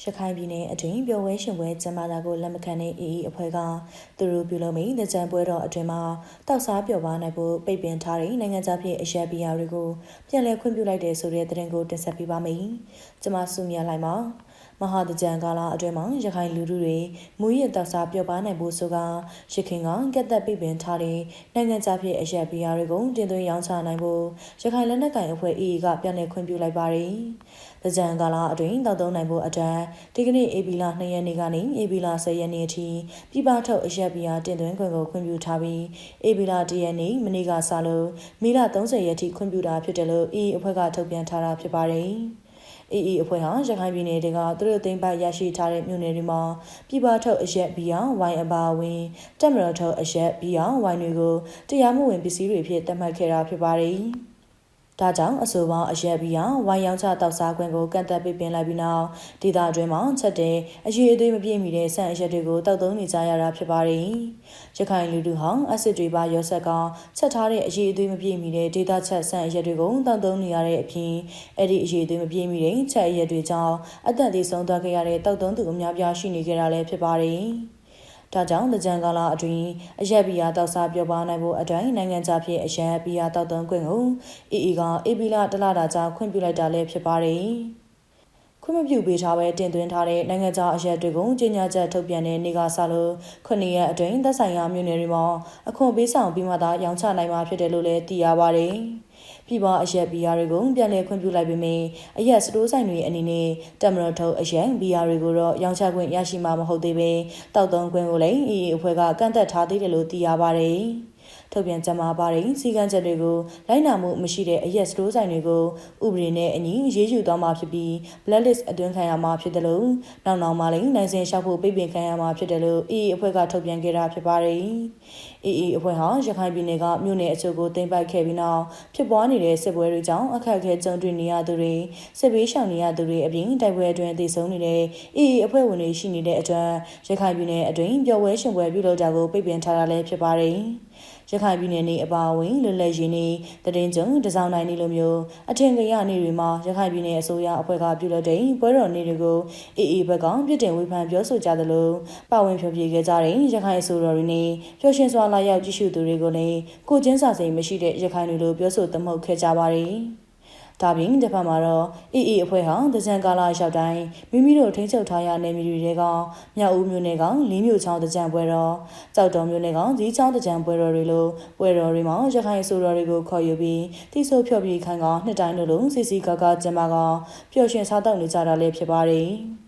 ရခိုင်ပြည်နယ်အတွင်းပျော်ဝဲရှင်ပွဲကျင်းပတာကိုလက်မခံတဲ့ AA အဖွဲ့ကသူတို့ပြုလုပ်မိတဲ့ကြံပွဲတော်အတွင်းမှာတောက်စားပျော်ပါနိုင်ဖို့ပိတ်ပင်ထားတဲ့နိုင်ငံခြားပြည်အရက်ဘီယာတွေကိုပြန်လည်ခွင့်ပြုလိုက်တဲ့ဆိုတဲ့သတင်းကိုတင်ဆက်ပေးပါမယ်။ကျွန်မစုမြလိုက်ပါမဟာတကြံကာလအတွင်းမှာရခိုင်လူထုတွေမူရစ်တောက်စားပျော်ပါနိုင်ဖို့ဆိုကရခင်ကကက်သက်ပိတ်ပင်ထားတဲ့နိုင်ငံခြားပြည်အရက်ဘီယာတွေကိုတင်သွင်းရောင်းချနိုင်ဖို့ရခိုင်လက်နက်ကိုင်အဖွဲ့ AA ကပြန်လည်ခွင့်ပြုလိုက်ပါတယ်။တကြံကာလအတွင်းတောက်သုံးနိုင်ဖို့အတွက်ဒီကနေ့ဧပြီလ2ရက်နေ့ကနေဧပြီလ10ရက်နေ့အထိပြည်ပထုတ်အရက်ဘီယာတင်သွင်းခွင့်ကိုခွင့်ပြုထားပြီးဧပြီလ1ရက်နေ့မနေ့ကစလို့မေလ30ရက်ထိခွင့်ပြုတာဖြစ်တယ်လို့ AA အဖွဲ့ကထုတ်ပြန်ထားတာဖြစ်ပါတယ်။ AA အဖွဲ့ဟာရခိုင်ပြည်နယ်တွေကသူတို့သိမ်းပိုက်ရရှိထားတဲ့မြို့နယ်တွေမှာပြည်ပထုတ်အရက်ဘီယာဝိုင်အပါအဝင်တက်မတော်ထုတ်အရက်ဘီယာဝိုင်တွေကိုတရားမဝင်ပစ္စည်းတွေဖြစ်သတ်မှတ်ခဲ့တာဖြစ်ပါတယ်။ဒါကြောင့်အဆိုပါအရက်ဘီယာဝိုင်ရောင်းချတောက်စားခွင့်ကိုကန့်သက်ပိတ်ပင်လိုက်ပြီးနောက်ဒေသအတွင်းမှာချက်တဲ့အရေးအသွေးမပြည့်မီတဲ့ဆန်အရက်တွေကိုတောက်သုံးနေကြရတာဖြစ်ပါတယ်။ရခိုင်လူထုဟာအက်ဆစ်တွေပါရောဆက်ကချက်ထားတဲ့အရေးအသွေးမပြည့်မီတဲ့ဒေသချက်ဆန်အရက်တွေကိုတောက်သုံးနေရတဲ့အပြင်အဲ့ဒီအရေးအသွေးမပြည့်မီတဲ့ချက်အရက်တွေကြောင့်အသက်သေဆုံးသွားခဲ့ရတဲ့တောက်သုံးသူအများပြားရှိနေကြတာလည်းဖြစ်ပါတယ်။ဒါကြောင့်တကြံကာလအတွင်းအရက်ဘီယာတောက်စားပျော်ပါနိုင်ဖို့အတွင်းနိုင်ငံခြားဖြစ်အရက်ဘီယာတောက်သုံးခွင့်ကို AA ကဧပြီလတလတာကြာခွင့်ပြုလိုက်တာလည်းဖြစ်ပါတယ်။ခွင့်မပြုပေးထားပဲတင်သွင်းထားတဲ့နိုင်ငံခြားအရက်တွေကိုကြေညာချက်ထုတ်ပြန်တဲ့နေ့ကစလို့9ရက်အတွင်းသက်ဆိုင်ရာမြို့နယ်တွေမှာအခွန်ပေးဆောင်ပြီးမှသာရောင်းချနိုင်မှာဖြစ်တယ်လို့လည်းသိရပါတယ်။ပြည်ပအရက်ဘီယာတွေကိုပြန်လည်ခွင့်ပြုလိုက်ပေမယ့်အရက်စတိုးဆိုင်တွေအနေနဲ့တက်မတော်ထုတ်အရက်ဘီယာတွေကိုတော့ရောင်းချခွင့်ရရှိမှာမဟုတ်သေးပဲတောက်သုံးခွင့်ကိုလည်း AA အဖွဲ့ကကန့်သက်ထားသေးတယ်လို့သိရပါတယ်။ထုတ်ပြန်ကြမှာပါတဲ့စီကံချက်တွေကိုလိုက်နာမှုမရှိတဲ့အရက်စတိုးဆိုင်တွေကိုဥပဒေနဲ့အညီရေးယူသွားမှာဖြစ်ပြီး blacklist အတွင်းခံရမှာဖြစ်တယ်လို့နောက်မှာလည်းနိုင်စင်လျှောက်ဖို့ပိတ်ပင်ခံရမှာဖြစ်တယ်လို့ AA အဖွဲ့ကထုတ်ပြန်ခဲ့တာဖြစ်ပါတယ်။ AA အဖွဲ့ဟာရခိုင်ပြည်နယ်ကမြို့နယ်အချို့ကိုသိမ်းပိုက်ခဲ့ပြီးနောက်ဖြစ်ပွားနေတဲ့စစ်ပွဲတွေကြောင့်အခက်အခဲကြုံတွေ့နေရသူတွေစစ်ဘေးရှောင်နေရသူတွေအပြင်တိုက်ပွဲအတွင်းသေဆုံးနေတဲ့ AA အဖွဲ့ဝင်တွေရှိနေတဲ့အတွက်ရခိုင်ပြည်နယ်အတွင်းပျော်ပွဲရှင်ပွဲပြုလုပ်တာကိုပိတ်ပင်ထားတာလည်းဖြစ်ပါတယ်။ရခိုင်ပြည်နယ်နေအပါအဝင်လွတ်လပ်ရေးနေတည်င်းကျုံတစောင်းတိုင်းနေလိုမျိုးအထင်ကရနေတွေမှာရခိုင်ပြည်နယ်အစိုးရအဖွဲ့ကပြုလုပ်တဲ့ပွဲတော်နေတွေကို AA ဘက်ကပြစ်တင်ဝေဖန်ပြောဆိုကြသလိုပါဝင်ဖြောပြခဲ့ကြတဲ့ရခိုင်အစိုးရတွေနဲ့ပျော်ရွှင်စွာလာရောက်ကြည့်ရှုသူတွေကိုလည်းကိုကျင်းစာစိမ်မရှိတဲ့ရခိုင်တွေလိုပြောဆိုသမုတ်ခဲ့ကြပါတယ်။ဒါပြင်တစ်ဖက်မှာတော့ AA အဖွဲ့ဟာတကြံကာလရောက်တိုင်းမိမိတို့ထိန်းချုပ်ထားရတဲ့မြို့တွေကမြောက်ဦးမြို့နယ်ကလင်းမြို့ချောင်းတကြံပွဲတော်ကြောက်တော်မြို့နယ်ကဇီးချောင်းတကြံပွဲတော်တွေလိုပွဲတော်တွေမှာရခိုင်အစိုးရတွေကိုခေါ်ယူပြီးတိဆိုးဖြောပြခိုင်းကနှစ်တိုင်းလိုစီစီကာကာကျင်းပကပျော်ရွှင်စားတောက်နေကြတာလည်းဖြစ်ပါတယ်။